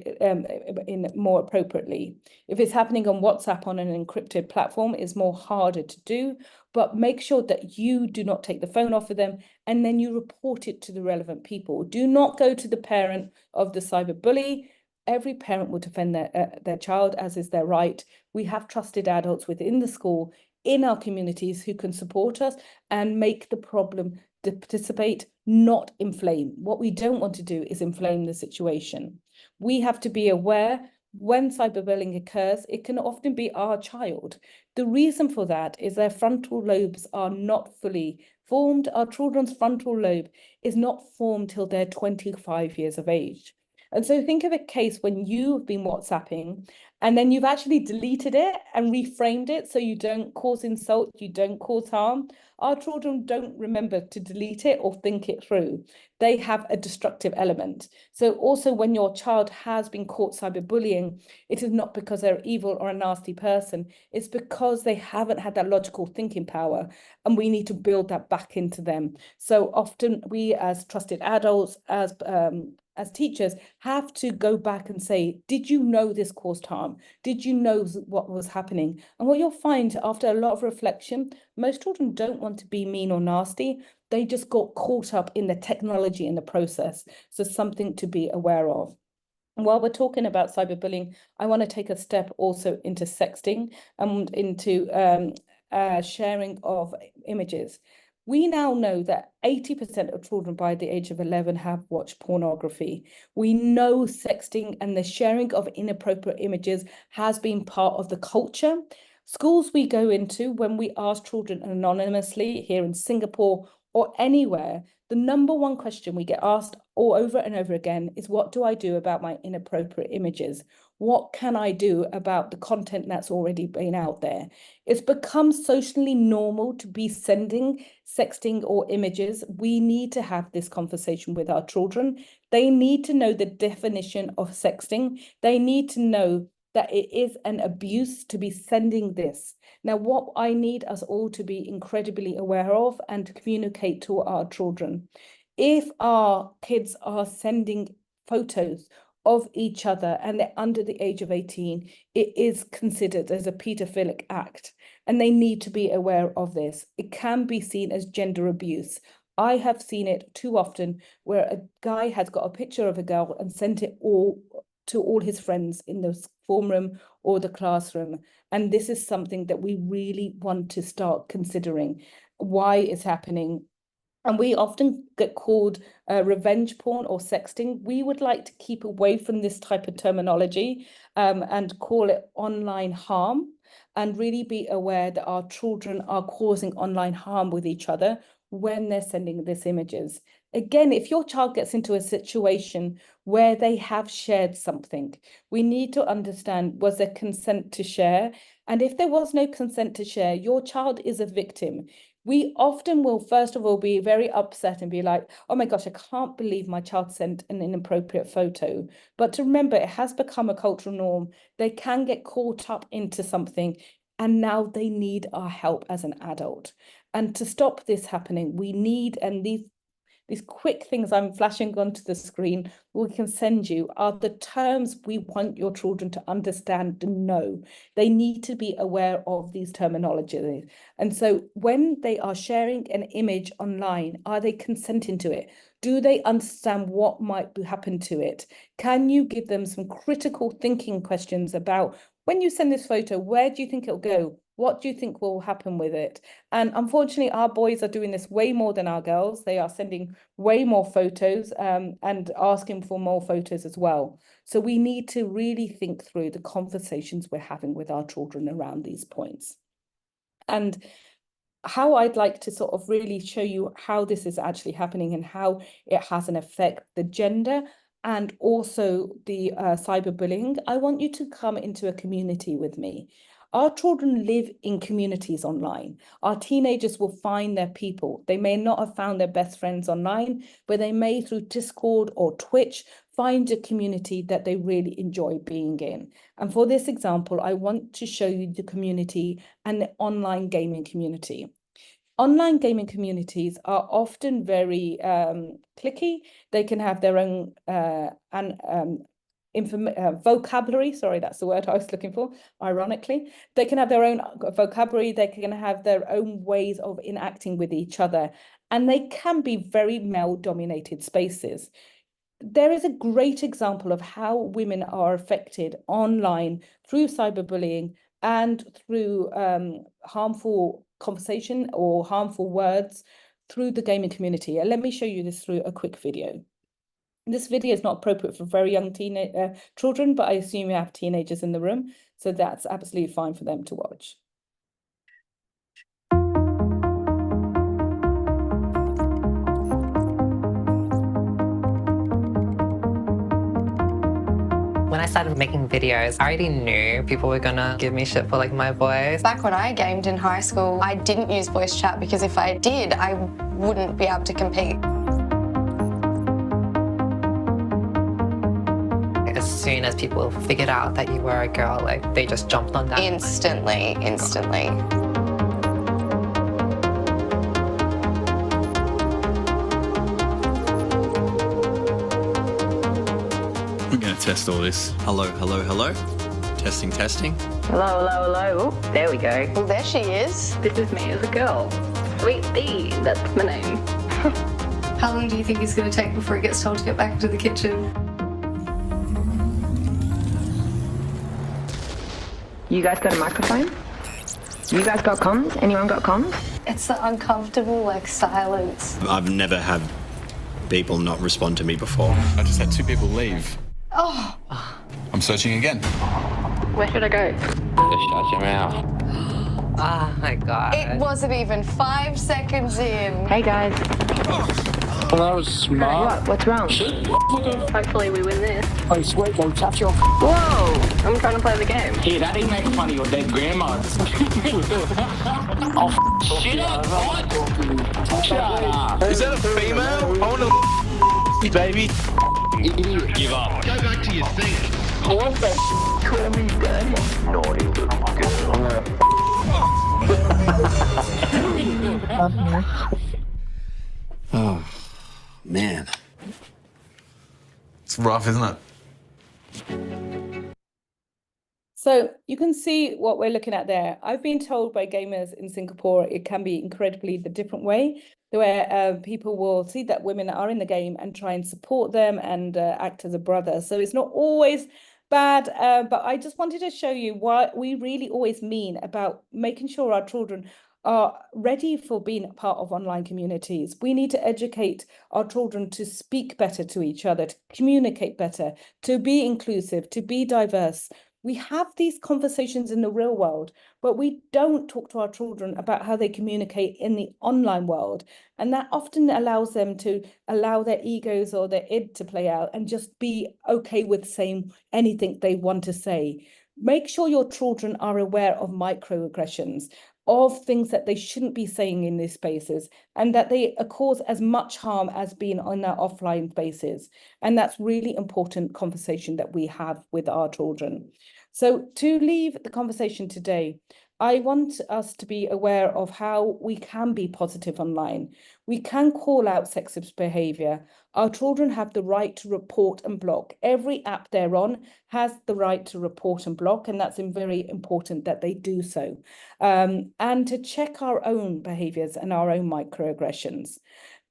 in more appropriately. If it's happening on WhatsApp on an encrypted platform, it's more harder to do, but make sure that you do not take the phone off of them, and then you report it to the relevant people. Do not go to the parent of the cyber bully. Every parent will defend their child, as is their right. We have trusted adults within the school, in our communities, who can support us and make the problem to participate, not inflame. What we don't want to do is inflame the situation. We have to be aware when cyberbullying occurs, it can often be our child. The reason for that is their frontal lobes are not fully formed. Our children's frontal lobe is not formed till they're 25 years of age. And so think of a case when you've been WhatsApping and then you've actually deleted it and reframed it so you don't cause insult, you don't cause harm. Our children don't remember to delete it or think it through. They have a destructive element. So also when your child has been caught cyberbullying, it is not because they're evil or a nasty person. It's because they haven't had that logical thinking power, and we need to build that back into them. So often we as trusted adults, as teachers, have to go back and say, did you know this caused harm? Did you know what was happening? And what you'll find after a lot of reflection, most children don't want to be mean or nasty. They just got caught up in the technology in the process. So something to be aware of. And while we're talking about cyberbullying, I want to take a step also into sexting and into sharing of images. We now know that 80% of children by the age of 11 have watched pornography. We know sexting and the sharing of inappropriate images has been part of the culture. Schools we go into, when we ask children anonymously here in Singapore or anywhere, the number one question we get asked all over and over again is, what do I do about my inappropriate images? What can I do about the content that's already been out there? It's become socially normal to be sending sexting or images. We need to have this conversation with our children. They need to know the definition of sexting. They need to know that it is an abuse to be sending this. Now, what I need us all to be incredibly aware of and to communicate to our children, if our kids are sending photos of each other and they're under the age of 18, it is considered as a paedophilic act, and they need to be aware of this. It can be seen as gender abuse. I have seen it too often where a guy has got a picture of a girl and sent it to all his friends in the form room or the classroom. And this is something that we really want to start considering why it's happening. And we often get called revenge porn or sexting. We would like to keep away from this type of terminology and call it online harm, and really be aware that our children are causing online harm with each other when they're sending these images. Again, if your child gets into a situation where they have shared something, we need to understand, was there consent to share? And if there was no consent to share, your child is a victim. We often will, first of all, be very upset and be like, oh my gosh, I can't believe my child sent an inappropriate photo. But to remember, it has become a cultural norm. They can get caught up into something, and now they need our help as an adult. And to stop this happening, we need, and these quick things I'm flashing onto the screen, we can send you, are the terms we want your children to understand and know. They need to be aware of these terminologies. And so when they are sharing an image online, are they consenting to it? Do they understand what might happen to it? Can you give them some critical thinking questions about, when you send this photo, where do you think it'll go? What do you think will happen with it? And unfortunately, our boys are doing this way more than our girls. They are sending way more photos and asking for more photos as well. So we need to really think through the conversations we're having with our children around these points. And how I'd like to sort of really show you how this is actually happening and how it has an effect, the gender and also the cyberbullying. I want you to come into a community with me. Our children live in communities online. Our teenagers will find their people. They may not have found their best friends online, but they may, through Discord or Twitch, find a community that they really enjoy being in. And for this example, I want to show you the community and the online gaming community. Online gaming communities are often very cliquey. They can have their own vocabulary. Sorry, that's the word I was looking for, ironically. They can have their own vocabulary. They can have their own ways of interacting with each other. And they can be very male-dominated spaces. There is a great example of how women are affected online through cyberbullying and through harmful conversation or harmful words through the gaming community. And let me show you this through a quick video. This video is not appropriate for very young children, but I assume you have teenagers in the room, so that's absolutely fine for them to watch. When I started making videos, I already knew people were gonna give me shit for like my voice. Back when I gamed in high school, I didn't use voice chat because if I did, I wouldn't be able to compete. As soon as people figured out that you were a girl, like they just jumped on that. Instantly. I'm going to test all this. Hello. Testing. Hello. Oh, there we go. Well, there she is. This is me as a girl. Sweet Bee, that's my name. How long do you think it's going to take before he gets told to get back into the kitchen? You guys got a microphone? You guys got comms? Anyone got comms? It's the uncomfortable, like, silence. I've never had people not respond to me before. I just had 2 people leave. Oh. I'm searching again. Where should I go? Just shut your mouth. Oh my god. It wasn't even 5 seconds in. Hey guys. Well, that was smart. What? What's wrong? Hopefully we win this. Oh, sweet, go touch your... Whoa! I'm trying to play the game. Here, that ain't make fun of your dead grandma. Oh, shit up, what? Shut up. Is that a female? I want to baby. Idiot. Give up. Go back to your thing. What the call me daddy? Naughty little girl. Oh, man. It's rough, isn't it? So you can see what we're looking at there. I've been told by gamers in Singapore it can be incredibly the different way, where people will see that women are in the game and try and support them and act as a brother. So it's not always bad, but I just wanted to show you what we really always mean about making sure our children are ready for being part of online communities. We need to educate our children to speak better to each other, to communicate better, to be inclusive, to be diverse. We have these conversations in the real world, but we don't talk to our children about how they communicate in the online world. And that often allows them to allow their egos or their id to play out and just be okay with saying anything they want to say. Make sure your children are aware of microaggressions, of things that they shouldn't be saying in these spaces, and that they cause as much harm as being on their offline spaces. And that's really important conversation that we have with our children. So to leave the conversation today, I want us to be aware of how we can be positive online. We can call out sexist behavior. Our children have the right to report and block. Every app they're on has the right to report and block, and that's very important that they do so. And to check our own behaviors and our own microaggressions.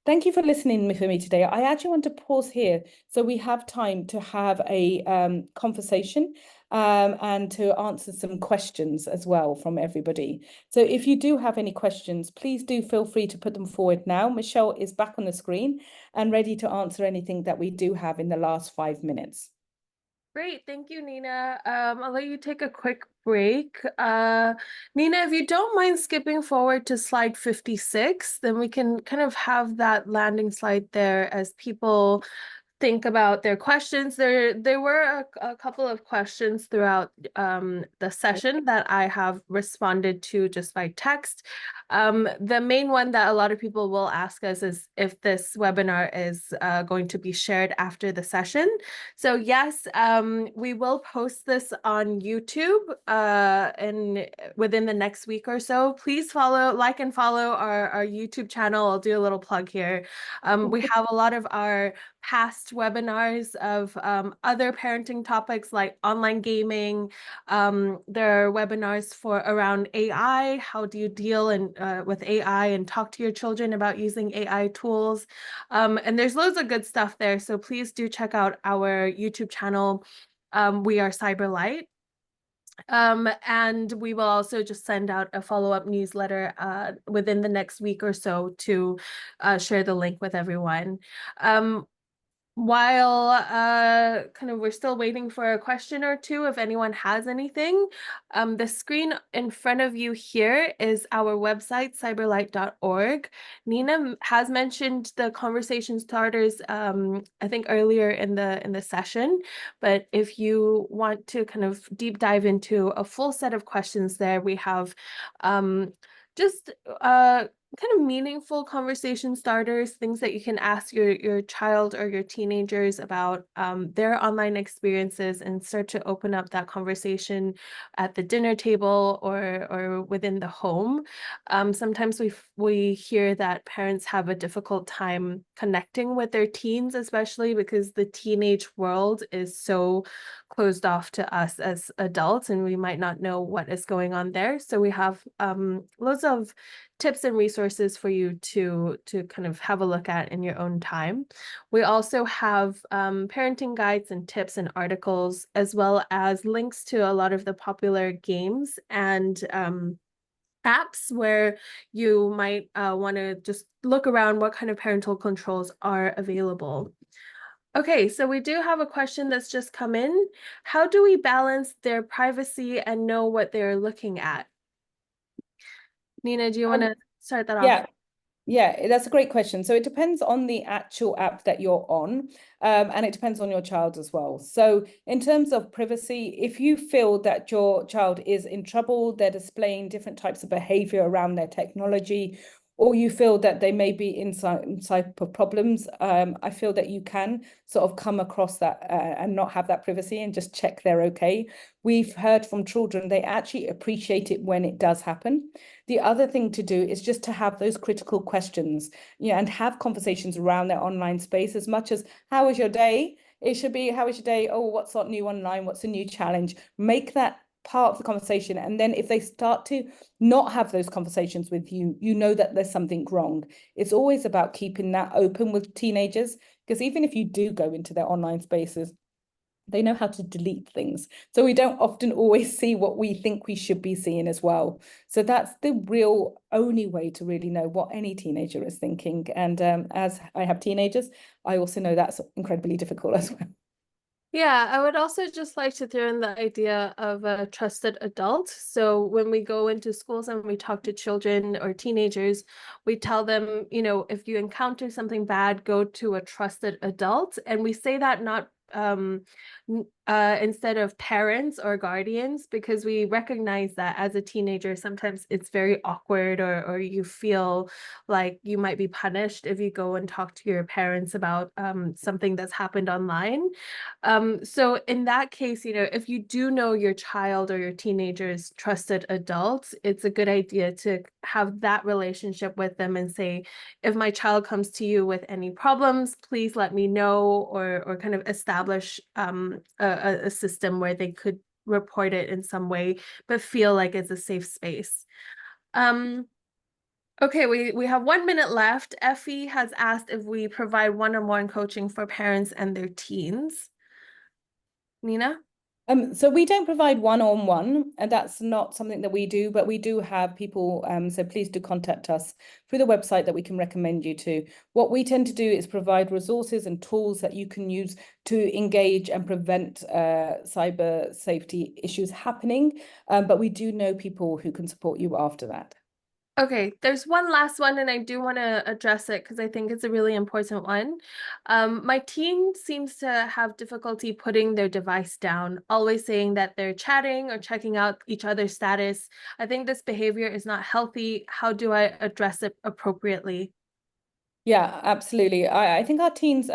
Thank you for listening for me today. I actually want to pause here so we have time to have a conversation and to answer some questions as well from everybody. So if you do have any questions, please do feel free to put them forward now. Michelle is back on the screen and ready to answer anything that we do have in the last 5 minutes. Great, thank you, Nina. I'll let you take a quick break. Nina, if you don't mind skipping forward to slide 56, then we can kind of have that landing slide there as people think about their questions. There were a couple of questions throughout the session that I have responded to just by text. The main one that a lot of people will ask us is if this webinar is going to be shared after the session. So yes, we will post this on YouTube and within the next week or so. Please like and follow our YouTube channel. I'll do a little plug here. We have a lot of our past webinars of other parenting topics like online gaming. There are webinars for around AI. How do you deal with AI and talk to your children about using AI tools? And there's loads of good stuff there. So please do check out our YouTube channel. We are Cyberlight. And we will also just send out a follow-up newsletter within the next week or so to share the link with everyone. While kind of we're still waiting for a question or two, if anyone has anything, the screen in front of you here is our website, cyberlight.org. Nina has mentioned the conversation starters, I think earlier in the session, but if you want to kind of deep dive into a full set of questions there, we have just kind of meaningful conversation starters, things that you can ask your child or your teenagers about their online experiences and start to open up that conversation at the dinner table or within the home. Sometimes we hear that parents have a difficult time connecting with their teens, especially because the teenage world is so closed off to us as adults, and we might not know what is going on there. So we have loads of tips and resources for you to kind of have a look at in your own time. We also have parenting guides and tips and articles, as well as links to a lot of the popular games and apps where you might want to just look around what kind of parental controls are available. Okay, so we do have a question that's just come in. How do we balance their privacy and know what they're looking at? Nina, do you want to start that off? Yeah, that's a great question. So it depends on the actual app that you're on, and it depends on your child as well. So in terms of privacy, if you feel that your child is in trouble, they're displaying different types of behavior around their technology, or you feel that they may be in some type of problems, I feel that you can sort of come across that and not have that privacy and just check they're okay. We've heard from children, they actually appreciate it when it does happen. The other thing to do is just to have those critical questions, and have conversations around their online space as much as how was your day? It should be, how was your day? Oh, what's not new online? What's a new challenge? Make that part of the conversation. And then if they start to not have those conversations with you, you know that there's something wrong. It's always about keeping that open with teenagers, because even if you do go into their online spaces, they know how to delete things. So we don't often always see what we think we should be seeing as well. So that's the real only way to really know what any teenager is thinking. And as I have teenagers, I also know that's incredibly difficult as well. Yeah, I would also just like to throw in the idea of a trusted adult. So when we go into schools and we talk to children or teenagers, we tell them, if you encounter something bad, go to a trusted adult. And we say that not instead of parents or guardians, because we recognize that as a teenager, sometimes it's very awkward or you feel like you might be punished if you go and talk to your parents about something that's happened online. So in that case, if you do know your child or your teenager's trusted adults, it's a good idea to have that relationship with them and say, if my child comes to you with any problems, please let me know, or kind of establish a system where they could report it in some way, but feel like it's a safe space. Okay, we have 1 minute left. Effie has asked if we provide one-on-one coaching for parents and their teens. Nina? So we don't provide one-on-one, and that's not something that we do, but we do have people, so please do contact us through the website that we can recommend you to. What we tend to do is provide resources and tools that you can use to engage and prevent cyber safety issues happening, but we do know people who can support you after that. Okay, there's one last one, and I do want to address it because I think it's a really important one. My teen seems to have difficulty putting their device down, always saying that they're chatting or checking out each other's status. I think this behavior is not healthy. How do I address it appropriately? Yeah, absolutely. I think our teens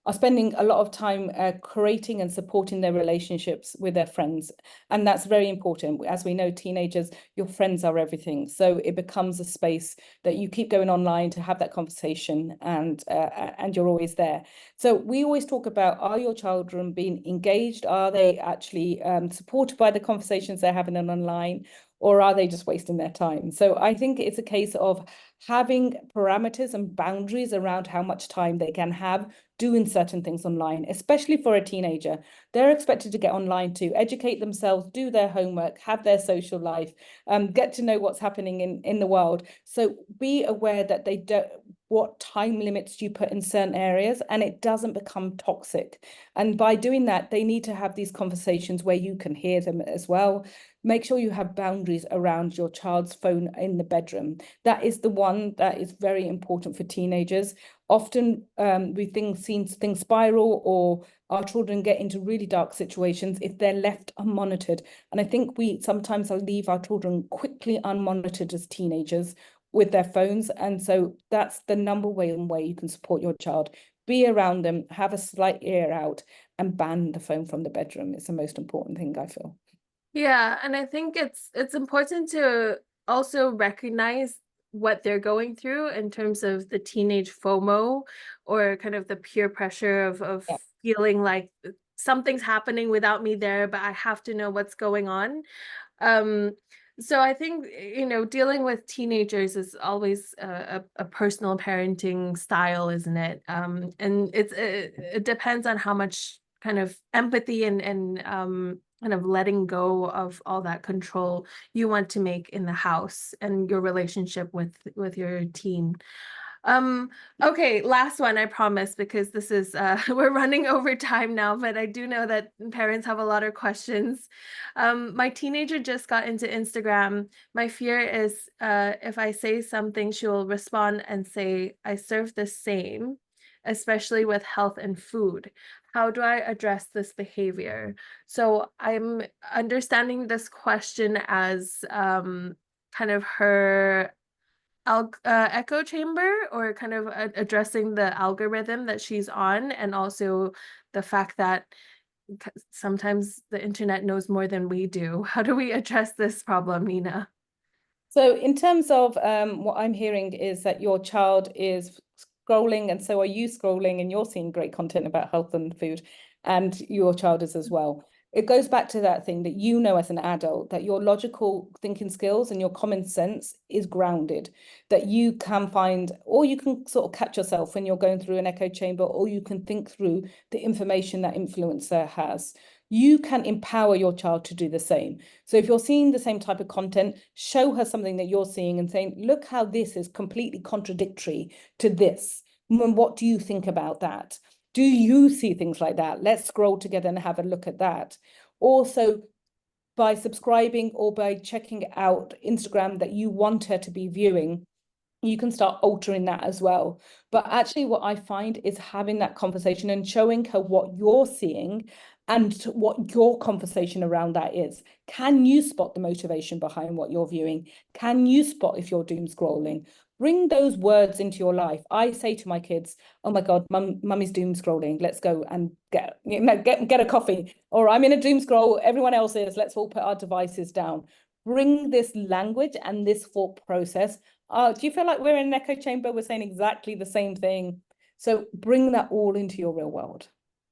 are spending a lot of time creating and supporting their relationships with their friends. And that's very important. As we know, teenagers, your friends are everything. So it becomes a space that you keep going online to have that conversation, and you're always there. So we always talk about, are your children being engaged? Are they actually supported by the conversations they're having online? Or are they just wasting their time? So I think it's a case of having parameters and boundaries around how much time they can have doing certain things online, especially for a teenager. They're expected to get online to educate themselves, do their homework, have their social life, get to know what's happening in the world. So be aware that they don't, what time limits you put in certain areas, and it doesn't become toxic. And by doing that, they need to have these conversations where you can hear them as well. Make sure you have boundaries around your child's phone in the bedroom. That is the one that is very important for teenagers. Often we seen things spiral, or our children get into really dark situations if they're left unmonitored. And I think we sometimes leave our children quickly unmonitored as teenagers with their phones. And so that's the number one way you can support your child. Be around them, have a slight ear out, and ban the phone from the bedroom. It's the most important thing, I feel. Yeah, and I think it's important to also recognize what they're going through in terms of the teenage FOMO, or kind of the peer pressure of Yeah. feeling like something's happening without me there, but I have to know what's going on. Um, so I think, dealing with teenagers is always a personal parenting style, isn't it? And it depends on how much kind of empathy and kind of letting go of all that control you want to make in the house and your relationship with your teen. Okay, last one, I promise, because this is we're running over time now, but I do know that parents have a lot of questions. My teenager just got into Instagram. My fear is if I say something, she will respond and say, I serve the same, especially with health and food. How do I address this behavior? So I'm understanding this question as kind of her echo chamber, or kind of addressing the algorithm that she's on, and also the fact that sometimes the internet knows more than we do. How do we address this problem, Nina? So in terms of what I'm hearing is that your child is scrolling, and so are you scrolling, and you're seeing great content about health and food, and your child is as well. It goes back to that thing that you know as an adult, that your logical thinking skills and your common sense is grounded, that you can find, or you can sort of catch yourself when you're going through an echo chamber, or you can think through the information that influencer has. You can empower your child to do the same. So if you're seeing the same type of content, show her something that you're seeing and saying, look how this is completely contradictory to this. What do you think about that? Do you see things like that? Let's scroll together and have a look at that. Also, by subscribing or by checking out Instagram that you want her to be viewing, you can start altering that as well. But actually, what I find is having that conversation and showing her what you're seeing and what your conversation around that is. Can you spot the motivation behind what you're viewing? Can you spot if you're doom scrolling? Bring those words into your life. I say to my kids, oh my God, mummy's doom scrolling. Let's go and get a coffee. Or I'm in a doom scroll, everyone else is. Let's all put our devices down. Bring this language and this thought process. Do you feel like we're in an echo chamber? We're saying exactly the same thing. So bring that all into your real world.